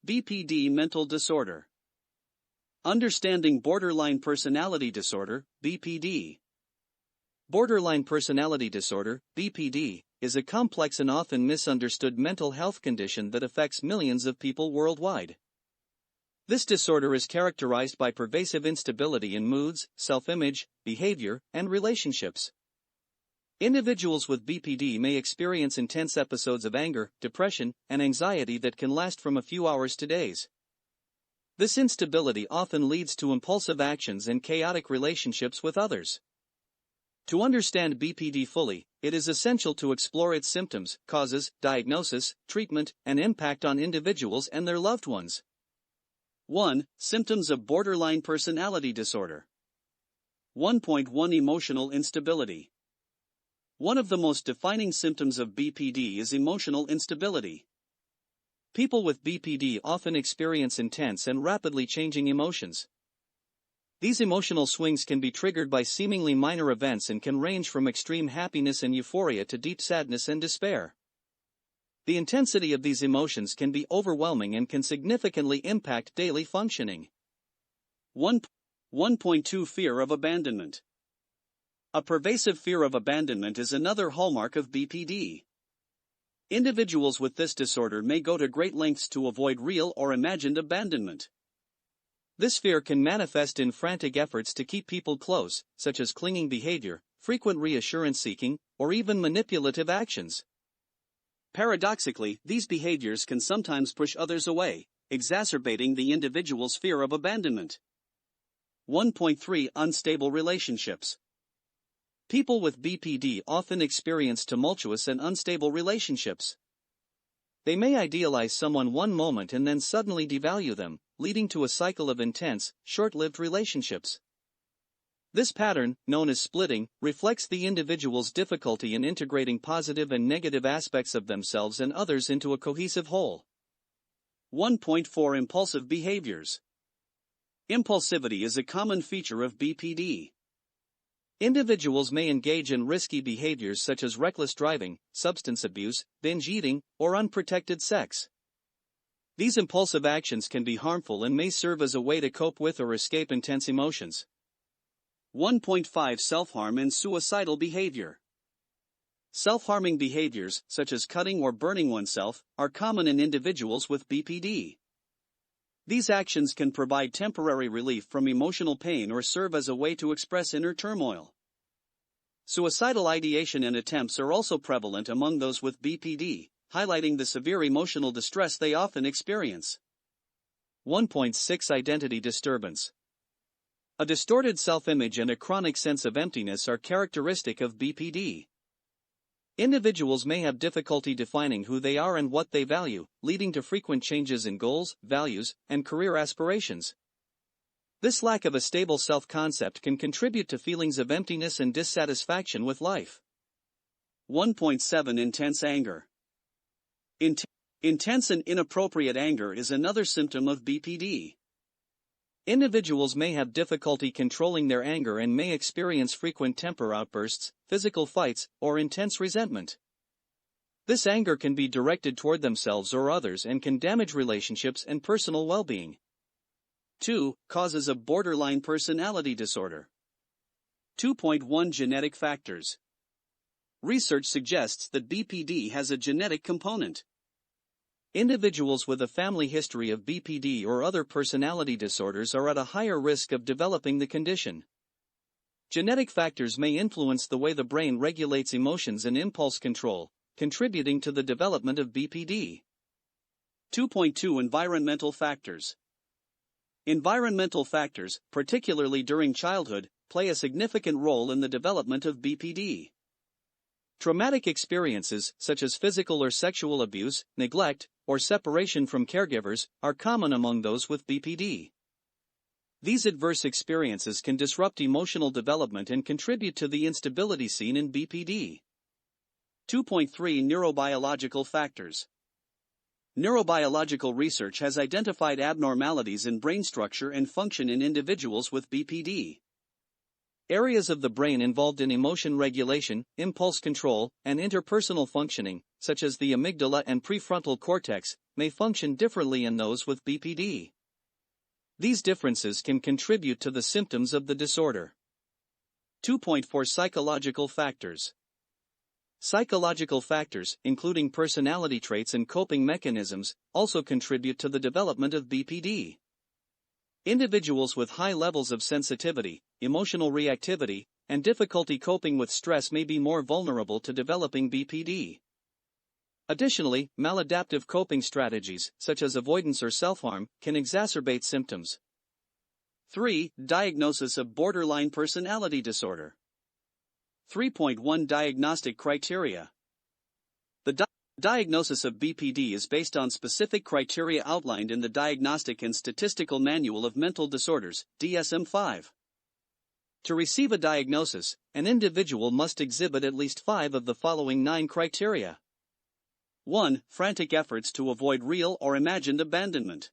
BPD mental disorder. Understanding borderline personality disorder, BPD. Borderline personality disorder, BPD, is a complex and often misunderstood mental health condition that affects millions of people worldwide. This disorder is characterized by pervasive instability in moods, self-image, behavior, and relationships. Individuals with BPD may experience intense episodes of anger, depression, and anxiety that can last from a few hours to days. This instability often leads to impulsive actions and chaotic relationships with others. To understand BPD fully, it is essential to explore its symptoms, causes, diagnosis, treatment, and impact on individuals and their loved ones. 1. Symptoms of borderline personality disorder. 1.1 Emotional instability. One of the most defining symptoms of BPD is emotional instability. People with BPD often experience intense and rapidly changing emotions. These emotional swings can be triggered by seemingly minor events and can range from extreme happiness and euphoria to deep sadness and despair. The intensity of these emotions can be overwhelming and can significantly impact daily functioning. 1.2 Fear of abandonment. A pervasive fear of abandonment is another hallmark of BPD. Individuals with this disorder may go to great lengths to avoid real or imagined abandonment. This fear can manifest in frantic efforts to keep people close, such as clinging behavior, frequent reassurance seeking, or even manipulative actions. Paradoxically, these behaviors can sometimes push others away, exacerbating the individual's fear of abandonment. 1.3 Unstable relationships. People with BPD often experience tumultuous and unstable relationships. They may idealize someone one moment and then suddenly devalue them, leading to a cycle of intense, short-lived relationships. This pattern, known as splitting, reflects the individual's difficulty in integrating positive and negative aspects of themselves and others into a cohesive whole. 1.4 Impulsive behaviors. Impulsivity is a common feature of BPD. Individuals may engage in risky behaviors such as reckless driving, substance abuse, binge eating, or unprotected sex. These impulsive actions can be harmful and may serve as a way to cope with or escape intense emotions. 1.5 Self-harm and suicidal behavior. Self-harming behaviors, such as cutting or burning oneself, are common in individuals with BPD. These actions can provide temporary relief from emotional pain or serve as a way to express inner turmoil. Suicidal ideation and attempts are also prevalent among those with BPD, highlighting the severe emotional distress they often experience. 1.6 Identity disturbance. A distorted self-image and a chronic sense of emptiness are characteristic of BPD. Individuals may have difficulty defining who they are and what they value, leading to frequent changes in goals, values, and career aspirations. This lack of a stable self-concept can contribute to feelings of emptiness and dissatisfaction with life. 1.7 Intense anger. Intense and inappropriate anger is another symptom of BPD. Individuals may have difficulty controlling their anger and may experience frequent temper outbursts, physical fights, or intense resentment. This anger can be directed toward themselves or others and can damage relationships and personal well-being. 2. Causes of borderline personality disorder. 2.1 Genetic factors. Research suggests that BPD has a genetic component. Individuals with a family history of BPD or other personality disorders are at a higher risk of developing the condition. Genetic factors may influence the way the brain regulates emotions and impulse control, contributing to the development of BPD. 2.2 Environmental factors. Environmental factors, particularly during childhood, play a significant role in the development of BPD. Traumatic experiences, such as physical or sexual abuse, neglect, or separation from caregivers, are common among those with BPD. These adverse experiences can disrupt emotional development and contribute to the instability seen in BPD. 2.3 Neurobiological factors. Neurobiological research has identified abnormalities in brain structure and function in individuals with BPD. Areas of the brain involved in emotion regulation, impulse control, and interpersonal functioning, such as the amygdala and prefrontal cortex, may function differently in those with BPD. These differences can contribute to the symptoms of the disorder. 2.4 Psychological factors. Psychological factors, including personality traits and coping mechanisms, also contribute to the development of BPD. Individuals with high levels of sensitivity, emotional reactivity, and difficulty coping with stress may be more vulnerable to developing BPD. Additionally, maladaptive coping strategies, such as avoidance or self-harm, can exacerbate symptoms. 3. Diagnosis of borderline personality disorder. 3.1 Diagnostic criteria. The diagnosis of BPD is based on specific criteria outlined in the Diagnostic and Statistical Manual of Mental Disorders, DSM-5. To receive a diagnosis, an individual must exhibit at least 5 of the following 9 criteria. 1. Frantic efforts to avoid real or imagined abandonment.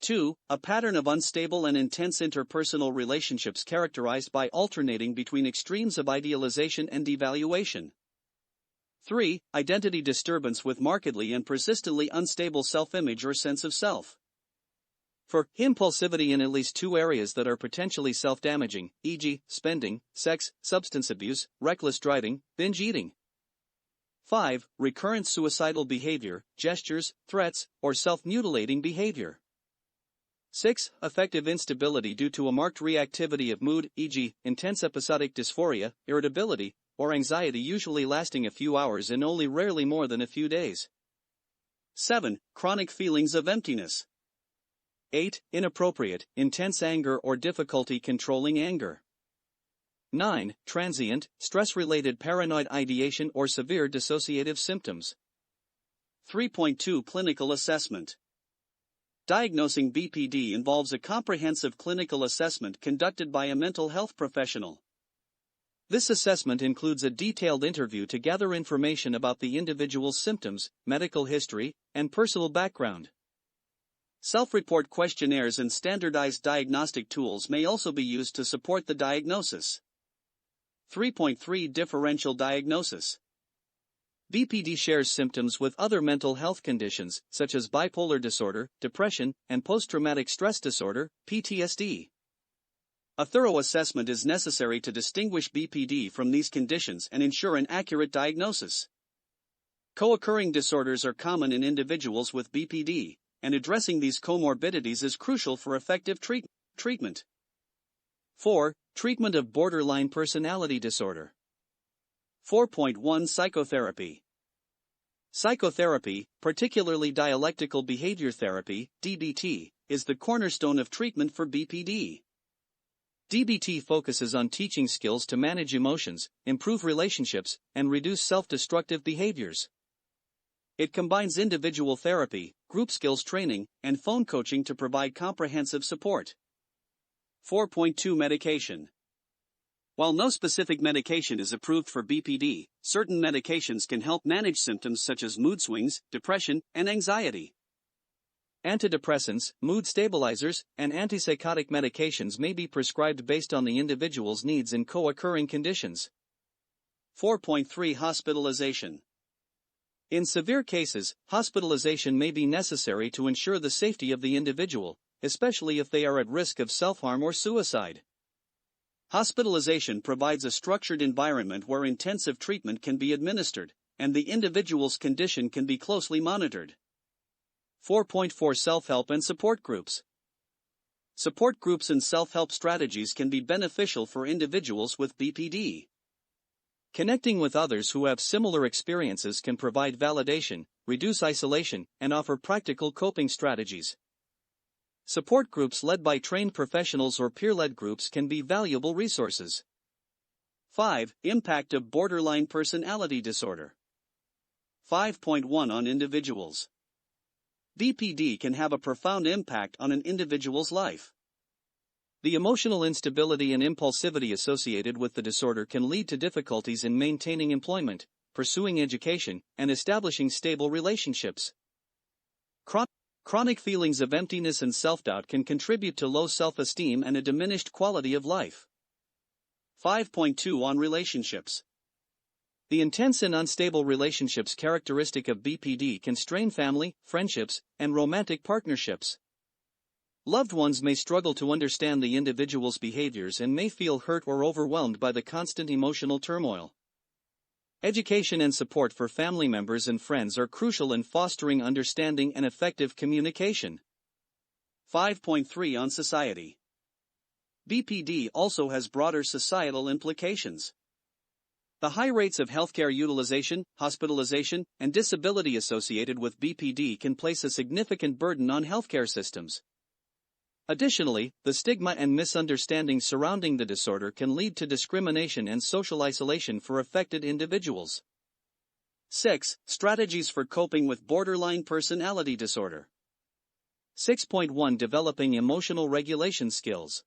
2. A pattern of unstable and intense interpersonal relationships characterized by alternating between extremes of idealization and devaluation. 3. Identity disturbance with markedly and persistently unstable self-image or sense of self. 4. Impulsivity in at least 2 areas that are potentially self-damaging, e.g., spending, sex, substance abuse, reckless driving, binge eating. 5. Recurrent suicidal behavior, gestures, threats, or self-mutilating behavior. 6. Affective instability due to a marked reactivity of mood, e.g., intense episodic dysphoria, irritability, or anxiety usually lasting a few hours and only rarely more than a few days. 7. Chronic feelings of emptiness. 8. Inappropriate, intense anger or difficulty controlling anger. 9. Transient, stress-related paranoid ideation or severe dissociative symptoms. 3.2 Clinical assessment. Diagnosing BPD involves a comprehensive clinical assessment conducted by a mental health professional. This assessment includes a detailed interview to gather information about the individual's symptoms, medical history, and personal background. Self-report questionnaires and standardized diagnostic tools may also be used to support the diagnosis. 3.3 Differential diagnosis. BPD shares symptoms with other mental health conditions, such as bipolar disorder, depression, and post-traumatic stress disorder, PTSD. A thorough assessment is necessary to distinguish BPD from these conditions and ensure an accurate diagnosis. Co-occurring disorders are common in individuals with BPD, and addressing these comorbidities is crucial for effective treatment. 4. Treatment of borderline personality disorder. 4.1 Psychotherapy. Psychotherapy, particularly dialectical behavior therapy, DBT, is the cornerstone of treatment for BPD. DBT focuses on teaching skills to manage emotions, improve relationships, and reduce self-destructive behaviors. It combines individual therapy, group skills training, and phone coaching to provide comprehensive support. 4.2 Medication. While no specific medication is approved for BPD, certain medications can help manage symptoms such as mood swings, depression, and anxiety. Antidepressants, mood stabilizers, and antipsychotic medications may be prescribed based on the individual's needs and co-occurring conditions. 4.3 Hospitalization. In severe cases, hospitalization may be necessary to ensure the safety of the individual, especially if they are at risk of self-harm or suicide. Hospitalization provides a structured environment where intensive treatment can be administered, and the individual's condition can be closely monitored. 4.4 Self-help and support groups. Support groups and self-help strategies can be beneficial for individuals with BPD. Connecting with others who have similar experiences can provide validation, reduce isolation, and offer practical coping strategies. Support groups led by trained professionals or peer-led groups can be valuable resources. 5. Impact of borderline personality disorder. 5.1 On individuals. BPD can have a profound impact on an individual's life. The emotional instability and impulsivity associated with the disorder can lead to difficulties in maintaining employment, pursuing education, and establishing stable relationships. Chronic feelings of emptiness and self-doubt can contribute to low self-esteem and a diminished quality of life. 5.2 On relationships. The intense and unstable relationships characteristic of BPD can strain family, friendships, and romantic partnerships. Loved ones may struggle to understand the individual's behaviors and may feel hurt or overwhelmed by the constant emotional turmoil. Education and support for family members and friends are crucial in fostering understanding and effective communication. 5.3 on society. BPD also has broader societal implications. The high rates of healthcare utilization, hospitalization, and disability associated with BPD can place a significant burden on healthcare systems. Additionally, the stigma and misunderstanding surrounding the disorder can lead to discrimination and social isolation for affected individuals. 6. Strategies for coping with borderline personality disorder. 6.1 Developing emotional regulation skills.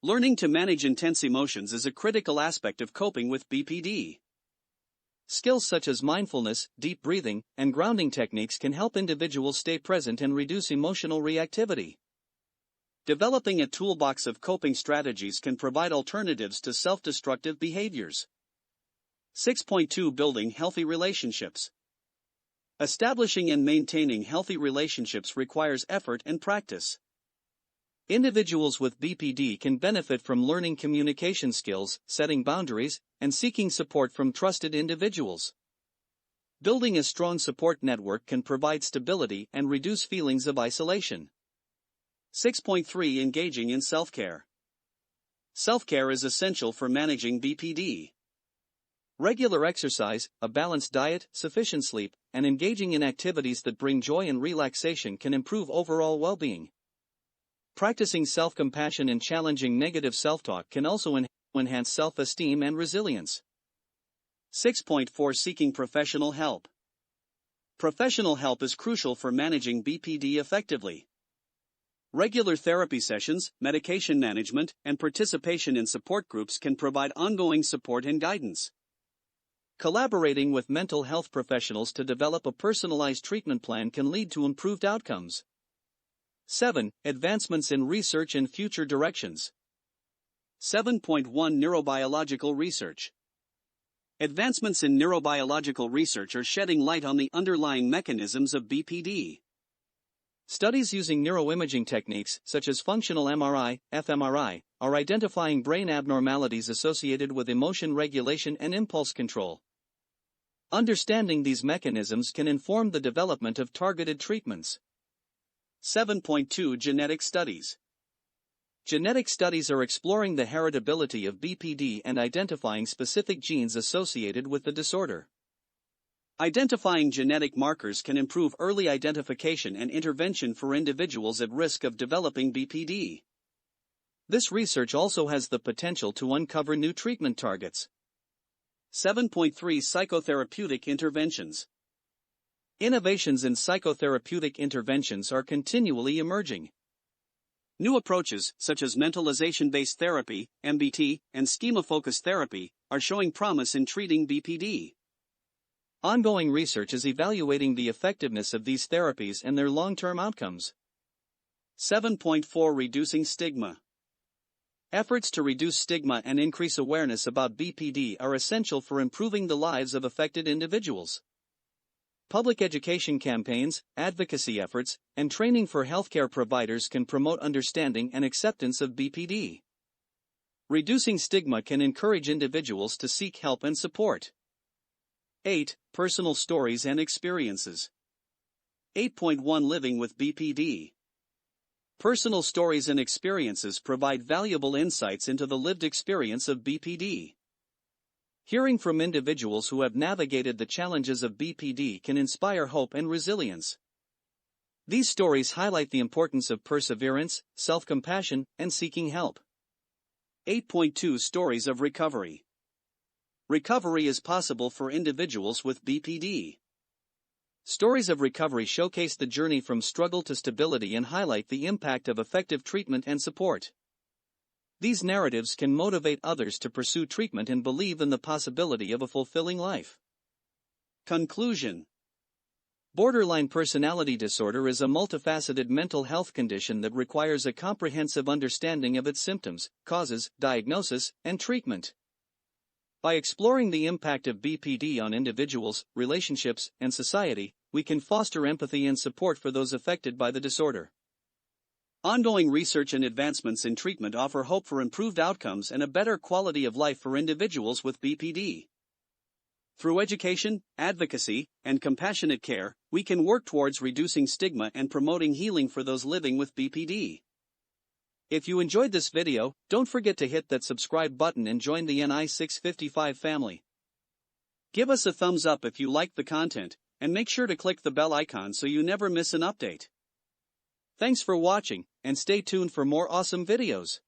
Learning to manage intense emotions is a critical aspect of coping with BPD. Skills such as mindfulness, deep breathing, and grounding techniques can help individuals stay present and reduce emotional reactivity. Developing a toolbox of coping strategies can provide alternatives to self-destructive behaviors. 6.2 Building healthy relationships. Establishing and maintaining healthy relationships requires effort and practice. Individuals with BPD can benefit from learning communication skills, setting boundaries, and seeking support from trusted individuals. Building a strong support network can provide stability and reduce feelings of isolation. 6.3 Engaging in self-care. Self-care is essential for managing BPD. Regular exercise, a balanced diet, sufficient sleep, and engaging in activities that bring joy and relaxation can improve overall well-being. Practicing self-compassion and challenging negative self-talk can also enhance self-esteem and resilience. 6.4 Seeking professional help. Professional help is crucial for managing BPD effectively. Regular therapy sessions, medication management, and participation in support groups can provide ongoing support and guidance. Collaborating with mental health professionals to develop a personalized treatment plan can lead to improved outcomes. 7. Advancements in research and future directions. 7.1 Neurobiological research. Advancements in neurobiological research are shedding light on the underlying mechanisms of BPD. Studies using neuroimaging techniques, such as functional MRI, fMRI, are identifying brain abnormalities associated with emotion regulation and impulse control. Understanding these mechanisms can inform the development of targeted treatments. 7.2 Genetic studies. Genetic studies are exploring the heritability of BPD and identifying specific genes associated with the disorder. Identifying genetic markers can improve early identification and intervention for individuals at risk of developing BPD. This research also has the potential to uncover new treatment targets. 7.3 Psychotherapeutic interventions. Innovations in psychotherapeutic interventions are continually emerging. New approaches, such as mentalization-based therapy, MBT, and schema-focused therapy, are showing promise in treating BPD. Ongoing research is evaluating the effectiveness of these therapies and their long-term outcomes. 7.4 Reducing stigma. Efforts to reduce stigma and increase awareness about BPD are essential for improving the lives of affected individuals. Public education campaigns, advocacy efforts, and training for healthcare providers can promote understanding and acceptance of BPD. Reducing stigma can encourage individuals to seek help and support. 8. Personal stories and experiences. 8.1 Living with BPD. Personal stories and experiences provide valuable insights into the lived experience of BPD. Hearing from individuals who have navigated the challenges of BPD can inspire hope and resilience. These stories highlight the importance of perseverance, self-compassion, and seeking help. 8.2 Stories of recovery. Recovery is possible for individuals with BPD. Stories of recovery showcase the journey from struggle to stability and highlight the impact of effective treatment and support. These narratives can motivate others to pursue treatment and believe in the possibility of a fulfilling life. Conclusion. Borderline personality disorder is a multifaceted mental health condition that requires a comprehensive understanding of its symptoms, causes, diagnosis, and treatment. By exploring the impact of BPD on individuals, relationships, and society, we can foster empathy and support for those affected by the disorder. Ongoing research and advancements in treatment offer hope for improved outcomes and a better quality of life for individuals with BPD. Through education, advocacy, and compassionate care, we can work towards reducing stigma and promoting healing for those living with BPD. If you enjoyed this video, don't forget to hit that subscribe button and join the Ni655 family. Give us a thumbs up if you liked the content, and make sure to click the bell icon so you never miss an update. Thanks for watching, and stay tuned for more awesome videos.